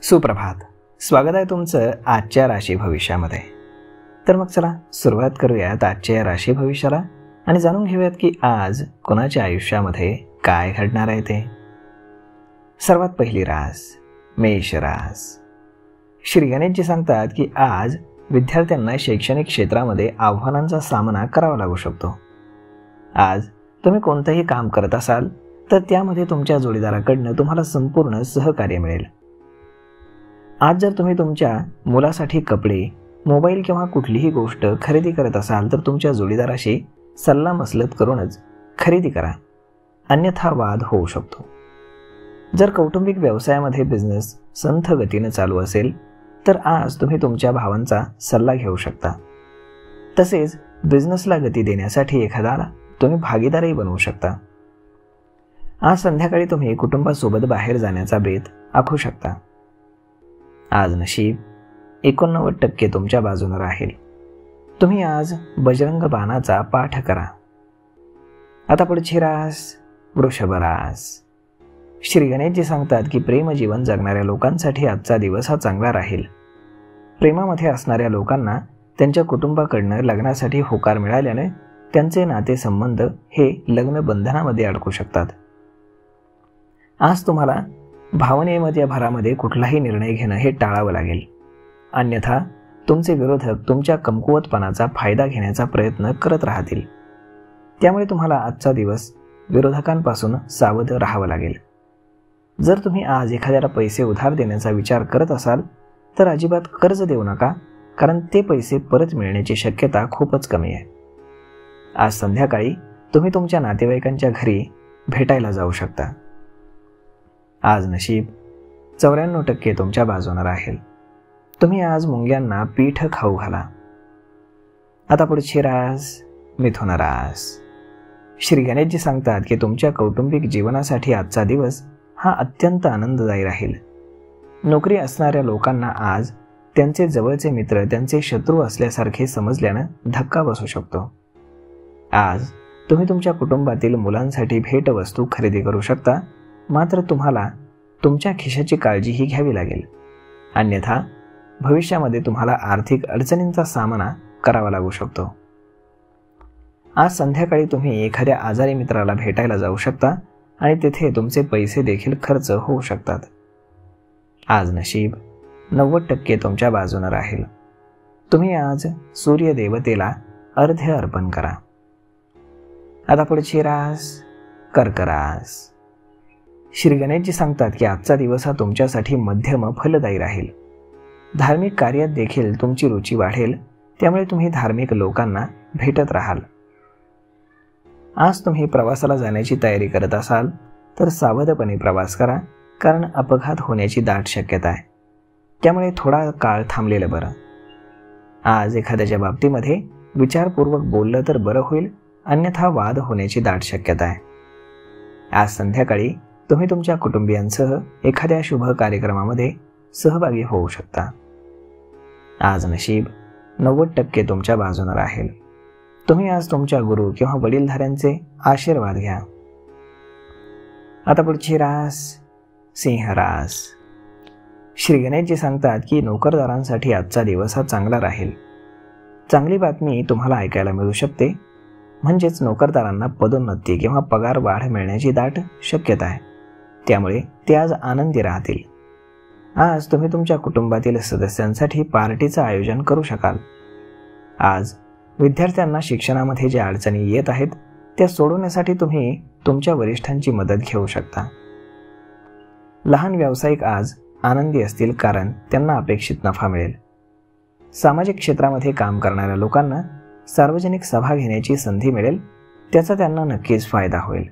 सुप्रभात. स्वागत आहे तुमचं आजच्या राशी भविष्यामध्ये. तर मग चला सुरुवात करूयात आजच्या राशी भविष्याला आणि जाणून घेऊयात की आज कोणाच्या आयुष्यामध्ये काय घडणार आहे ते. सर्वात पहिली रास मेष रास. श्री गणेशजी सांगतात की आज विद्यार्थ्यांना शैक्षणिक क्षेत्रामध्ये आव्हानांचा सामना करावा लागू शकतो. आज तुम्ही कोणतंही काम करत असाल तर त्यामध्ये तुमच्या जोडीदाराकडनं तुम्हाला संपूर्ण सहकार्य मिळेल. आज जर तुम्ही तुमच्या मुलासाठी कपडे, मोबाईल किंवा कुठलीही गोष्ट खरेदी करत असाल तर तुमच्या जोडीदाराशी सल्लामसलत करूनच खरेदी करा, अन्यथा वाद होऊ शकतो. जर कौटुंबिक व्यवसायामध्ये बिझनेस संथ गतीने चालू असेल तर आज तुम्ही तुमच्या भावांचा सल्ला घेऊ शकता. तसेच बिझनेसला गती देण्यासाठी एखाद्याला तुम्ही भागीदारही बनवू शकता. आज संध्याकाळी तुम्ही कुटुंबासोबत बाहेर जाण्याचा बेत आखू शकता. आज नशीब 89% तुमच्या बाजूने राहील. तुम्ही आज बजरंग बाणाचा पाठ करा. आता पुढची रास वृषभ रास. श्री गणेशजी सांगतात की प्रेमजीवन जगणाऱ्या लोकांसाठी आजचा दिवस हा चांगला राहील. प्रेमामध्ये असणाऱ्या लोकांना त्यांच्या कुटुंबाकडनं लग्नासाठी होकार मिळाल्याने त्यांचे नातेसंबंध हे लग्न बंधनामध्ये अडकू शकतात. आज तुम्हाला भावनेमध्ये भरामध्ये कुठलाही निर्णय घेणं हे टाळावं लागेल, अन्यथा तुमचे विरोधक तुमच्या कमकुवतपणाचा फायदा घेण्याचा प्रयत्न करत राहतील. त्यामुळे तुम्हाला आजचा दिवस विरोधकांपासून सावध राहावं लागेल. जर तुम्ही आज एखाद्याला पैसे उधार देण्याचा विचार करत असाल तर अजिबात कर्ज देऊ नका, कारण ते पैसे परत मिळण्याची शक्यता खूपच कमी आहे. आज संध्याकाळी तुम्ही तुमच्या नातेवाईकांच्या घरी भेटायला जाऊ शकता. आज नशीब 94% तुमच्या बाजूने राहील. तुम्ही आज मुंग्यांना पीठ खाऊ घाला. आता पुढची रास मिथुन रास. श्री गणेशजी सांगतात की तुमच्या कौटुंबिक जीवनासाठी आजचा दिवस हा अत्यंत आनंददायी राहील. नोकरी असणाऱ्या लोकांना आज त्यांचे जवळचे मित्र त्यांचे शत्रू असल्यासारखे समजल्यानं धक्का बसू शकतो. आज तुम्ही तुमच्या कुटुंबातील मुलांसाठी भेटवस्तू खरेदी करू शकता, मात्र तुम्हाला तुमच्या खिशाची काळजीही घ्यावी लागेल, अन्यथा भविष्यामध्ये तुम्हाला आर्थिक अडचणींचा सामना करावा लागू शकतो. आज संध्याकाळी तुम्ही एखाद्या आजारी मित्राला भेटायला जाऊ शकता आणि तेथे तुमचे पैसे देखील खर्च होऊ शकतात. आज नशीब 90% तुमच्या बाजूने राहील. तुम्ही आज सूर्यदेवतेला अर्घ्य अर्पण करा. आता पुढची रास कर्क रास. श्री गणेशजी सांगतात की आजचा दिवस हा तुमच्यासाठी मध्यम फलदायी राहील. धार्मिक कार्यात देखील तुमची रुची वाढेल, त्यामुळे तुम्ही धार्मिक लोकांना भेटत राहाल. आज तुम्ही प्रवासाला जाण्याची तयारी करत असाल तर सावधपणे प्रवास करा, कारण अपघात होण्याची दाट शक्यता आहे. त्यामुळे थोडा काळ थांबलेलं बरं. आज एखाद्याच्या बाबतीमध्ये विचारपूर्वक बोललं तर बरं होईल, अन्यथा वाद होण्याची दाट शक्यता आहे. आज संध्याकाळी तुम्ही तुमच्या कुटुंबियांसह एखाद्या शुभ कार्यक्रमामध्ये सहभागी होऊ शकता. आज नशीब 90% तुमच्या बाजूने राहील. तुम्ही आज तुमच्या गुरु किंवा वडीलधाऱ्यांचे आशीर्वाद घ्या. आता पुढची रास सिंह रास. श्री गणेशजी सांगतात की नोकरदारांसाठी आजचा दिवस हा चांगला राहील. चांगली बातमी तुम्हाला ऐकायला मिळू शकते, म्हणजेच नोकरदारांना पदोन्नती किंवा पगार वाढ मिळण्याची दाट शक्यता आहे. त्यामुळे ते आज आनंदी राहतील. आज तुम्ही तुमच्या कुटुंबातील सदस्यांसाठी पार्टीचं आयोजन करू शकाल. आज विद्यार्थ्यांना शिक्षणामध्ये ज्या अडचणी येत आहेत त्या सोडवण्यासाठी तुम्ही तुमच्या वरिष्ठांची मदत घेऊ शकता. लहान व्यावसायिक आज आनंदी असतील, कारण त्यांना अपेक्षित नफा मिळेल. सामाजिक क्षेत्रामध्ये काम करणाऱ्या लोकांना सार्वजनिक सभा घेण्याची संधी मिळेल, त्याचा त्यांना नक्कीच फायदा होईल.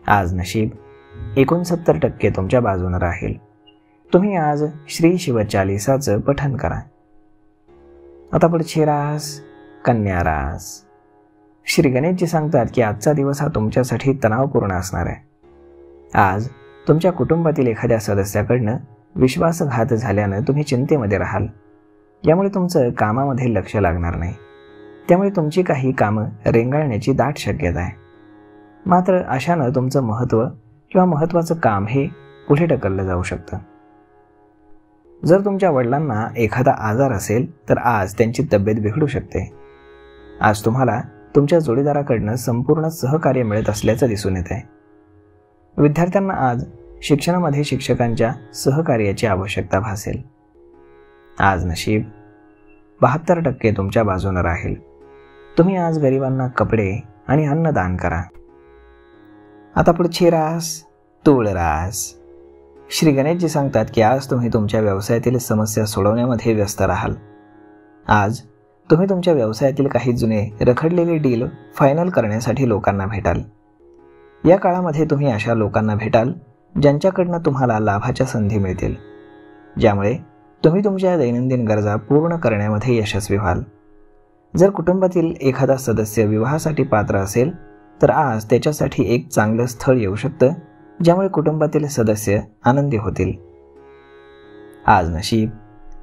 आज नशीब 69% तुमच्या बाजूने राहील. तुम्ही आज श्री शिवचालीसाचं पठण करा. आता पुढची रास कन्या रास. श्री गणेशजी सांगतात की आजचा दिवस हा तुमच्यासाठी तणावपूर्ण असणार आहे. आज तुमच्या कुटुंबातील एखाद्या सदस्याकडनं विश्वासघात झाल्यानं तुम्ही चिंतेमध्ये राहाल. यामुळे तुमचं कामामध्ये लक्ष लागणार नाही. त्यामुळे तुमची काही कामं रेंगाळण्याची दाट शक्यता आहे. मात्र अशानं तुमचं महत्त्व किंवा महत्त्वाचं काम हे पुढे ढकललं जाऊ शकतं. जर तुमच्या वडिलांना एखादा आजार असेल तर आज त्यांची तब्येत बिघडू शकते. आज तुम्हाला तुमच्या जोडीदाराकडनं संपूर्ण सहकार्य मिळत असल्याचं दिसून येत आहे. विद्यार्थ्यांना आज शिक्षणामध्ये शिक्षकांच्या सहकार्याची आवश्यकता भासेल. आज नशीब 72% तुमच्या बाजूने राहील. तुम्ही आज गरिबांना कपडे आणि अन्न दान करा. आता पुढची रास तूळ रास. श्री गणेशजी सांगतात की आज तुम्ही तुमच्या व्यवसायातील समस्या सोडवण्यामध्ये व्यस्त राहाल. आज तुम्ही तुमच्या व्यवसायातील काही जुने रखडलेले डील फायनल करण्यासाठी लोकांना भेटाल. या काळामध्ये तुम्ही अशा लोकांना भेटाल ज्यांच्याकडनं तुम्हाला लाभाच्या संधी मिळतील, ज्यामुळे तुम्ही तुमच्या दैनंदिन गरजा पूर्ण करण्यामध्ये यशस्वी व्हाल. जर कुटुंबातील एखादा सदस्य विवाहासाठी पात्र असेल तर आज त्याच्यासाठी एक चांगलं स्थळ येऊ शकतं, ज्यामुळे कुटुंबातील सदस्य आनंदी होतील. आज नशीब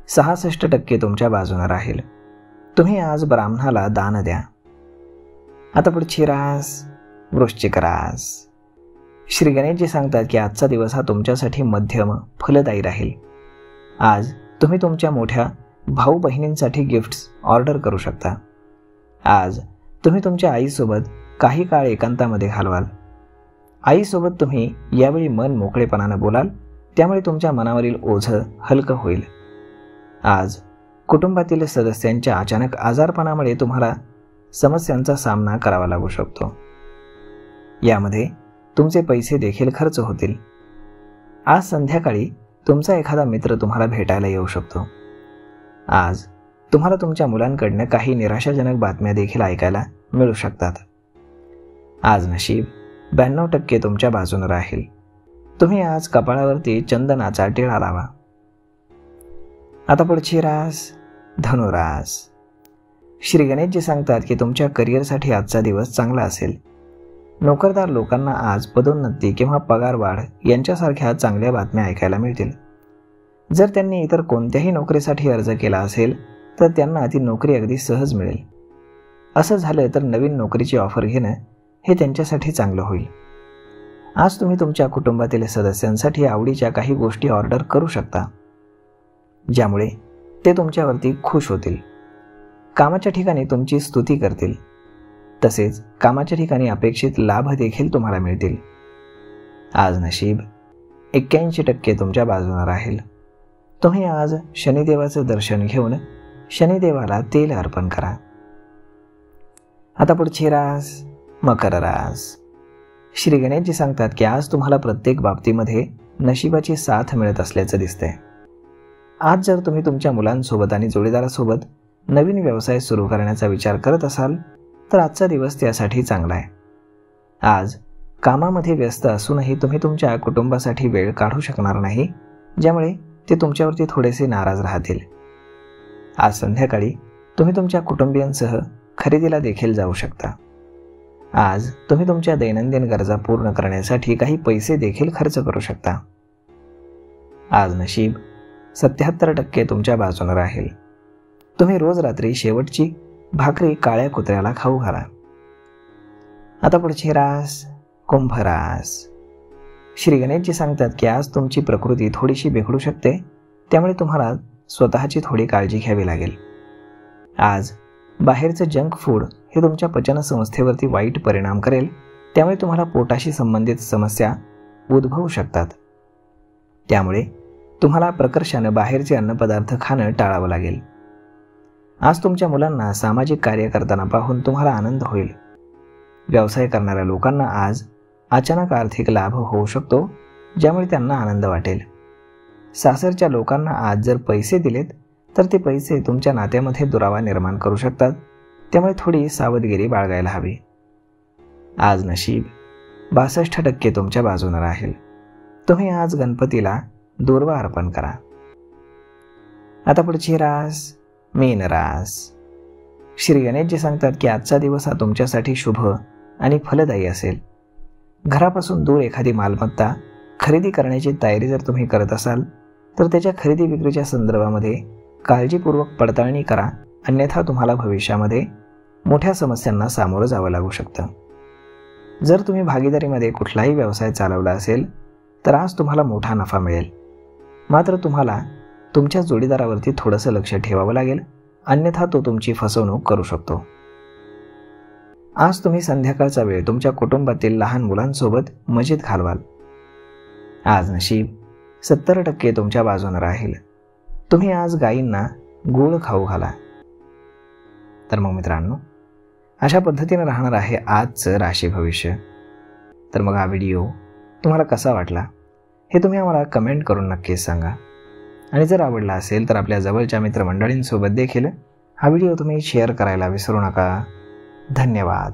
66% तुमच्या बाजूने राहील. तुम्ही आज ब्राह्मणाला दान द्या. आता पुढची रास वृश्चिक रास. श्री गणेशजी सांगतात की आजचा दिवस हा तुमच्यासाठी मध्यम फलदायी राहील. आज तुम्ही तुमच्या मोठ्या भाऊ बहिणींसाठी गिफ्ट्स ऑर्डर करू शकता. आज तुम्ही तुमच्या आईसोबत काही काळ एकांतामध्ये घालवाल. आईसोबत तुम्ही यावेळी मन मोकळेपणानं बोलाल, त्यामुळे तुमच्या मनावरील ओझं हलकं होईल. आज कुटुंबातील सदस्यांच्या अचानक आजारपणामुळे तुम्हाला समस्यांचा सामना करावा लागू शकतो. यामध्ये तुमचे पैसे देखील खर्च होतील. आज संध्याकाळी तुमचा एखादा मित्र तुम्हाला भेटायला येऊ शकतो. आज तुम्हाला तुमच्या मुलांकडनं काही निराशाजनक बातम्या देखील ऐकायला मिळू शकतात. आज नशीब 92% तुमच्या बाजूने राहील. तुम्ही आज कपाळावरती चंदनाचा टिळा लावा. आता पुढची रास धनुरास. श्री गणेशजी सांगतात की तुमच्या करिअरसाठी आजचा दिवस चांगला असेल. नोकरदार लोकांना आज पदोन्नती किंवा पगारवाढ यांच्यासारख्या चांगल्या बातम्या ऐकायला मिळतील. जर त्यांनी इतर कोणत्याही नोकरीसाठी अर्ज केला असेल तर त्यांना ती नोकरी अगदी सहज मिळेल. असं झालं तर नवीन नोकरीची ऑफर घेणं हे त्यांच्यासाठी चांगलं होईल. आज तुम्ही तुमच्या कुटुंबातील सदस्यांसाठी आवडीच्या काही गोष्टी ऑर्डर करू शकता, ज्यामुळे ते तुमच्यावरती खुश होतील. कामाच्या ठिकाणी तुमची स्तुती करतील. तसेच कामाच्या ठिकाणी अपेक्षित लाभ देखील तुम्हाला मिळतील. आज नशीब 81% तुमच्या बाजूने राहील. तुम्ही आज शनिदेवाचं दर्शन घेऊन शनिदेवाला तेल अर्पण करा. आता पुढची रास मकर रास. श्री गणेशजी सांगतात की आज तुम्हाला प्रत्येक बाबतीमध्ये नशिबाची साथ मिळत असल्याचं दिसतंय. आज जर तुम्ही तुमच्या मुलांसोबत आणि जोडीदारासोबत नवीन व्यवसाय सुरू करण्याचा विचार करत असाल तर आजचा दिवस त्यासाठी चांगला आहे. आज कामामध्ये व्यस्त असूनही तुम्ही तुमच्या कुटुंबासाठी वेळ काढू शकणार नाही, ज्यामुळे ते तुमच्यावरती थोडेसे नाराज राहतील. आज संध्याकाळी तुम्ही तुमच्या कुटुंबियांसह खरेदीला देखील जाऊ शकता. आज तुम्ही तुमच्या दैनंदिन गरजा पूर्ण करण्यासाठी काही पैसे देखील खर्च करू शकता. आज नशीब 77% तुमच्या बाजूने राहील. तुम्ही रोज रात्री शेवटची भाकरी काळ्या कुत्र्याला खाऊ घाला. आता पुढची रास कुंभ रास. श्री गणेशजी सांगतात की आज तुमची प्रकृती थोडीशी बिघडू शकते, त्यामुळे तुम्हाला स्वतःची थोडी काळजी घ्यावी लागेल. आज बाहेरचं जंक फूड हे तुमच्या पचनसंस्थेवरती वाईट परिणाम करेल, त्यामुळे तुम्हाला पोटाशी संबंधित समस्या उद्भवू शकतात. त्यामुळे तुम्हाला प्रकर्षानं बाहेरचे अन्नपदार्थ खाणं टाळावं लागेल. आज तुमच्या मुलांना सामाजिक कार्य करताना पाहून तुम्हाला आनंद होईल. व्यवसाय करणाऱ्या लोकांना आज अचानक आर्थिक लाभ होऊ शकतो, ज्यामुळे त्यांना आनंद वाटेल. सासरच्या लोकांना आज जर पैसे दिलेत तर ते पैसे तुमच्या नात्यामध्ये दुरावा निर्माण करू शकतात, त्यामुळे थोडी सावधगिरी बाळगायला हवी. आज नशीब 62% तुमच्या बाजूने राहील. तुम्ही आज गणपतीला दूर्वा अर्पण करा. आता पुढची रास मीन रास. श्री गणेशजी सांगतात की आजचा दिवस हा तुमच्यासाठी शुभ आणि फलदायी असेल. घरापासून दूर एखादी मालमत्ता खरेदी करण्याची तयारी जर तुम्ही करत असाल तर त्याच्या खरेदी विक्रीच्या संदर्भामध्ये काळजीपूर्वक पडताळणी करा, अन्यथा तुम्हाला भविष्यामध्ये मोठ्या समस्यांना सामोरं जावं लागू शकतं. जर तुम्ही भागीदारीमध्ये कुठलाही व्यवसाय चालवला असेल तर आज तुम्हाला मोठा नफा मिळेल. मात्र तुम्हाला तुमच्या जोडीदारावरती थोडंसं लक्ष ठेवावं लागेल, अन्यथा तो तुमची फसवणूक करू शकतो. आज तुम्ही संध्याकाळचा वेळ तुमच्या कुटुंबातील लहान मुलांसोबत मजेत घालवाल. आज नशीब 70% तुमच्या बाजूने राहील. तुम्ही आज गायींना गूळ खाऊ घाला. तर मग मित्रांनो, अशा पद्धतीने राहणार आहे आजचं राशी भविष्य. तर मग हा व्हिडिओ तुम्हाला कसा वाटला हे तुम्ही आम्हाला कमेंट करून नक्कीच सांगा. आणि जर आवडला असेल तर आपल्या जवळच्या मित्रमंडळींसोबत देखील हा व्हिडिओ तुम्ही शेअर करायला विसरू नका. धन्यवाद.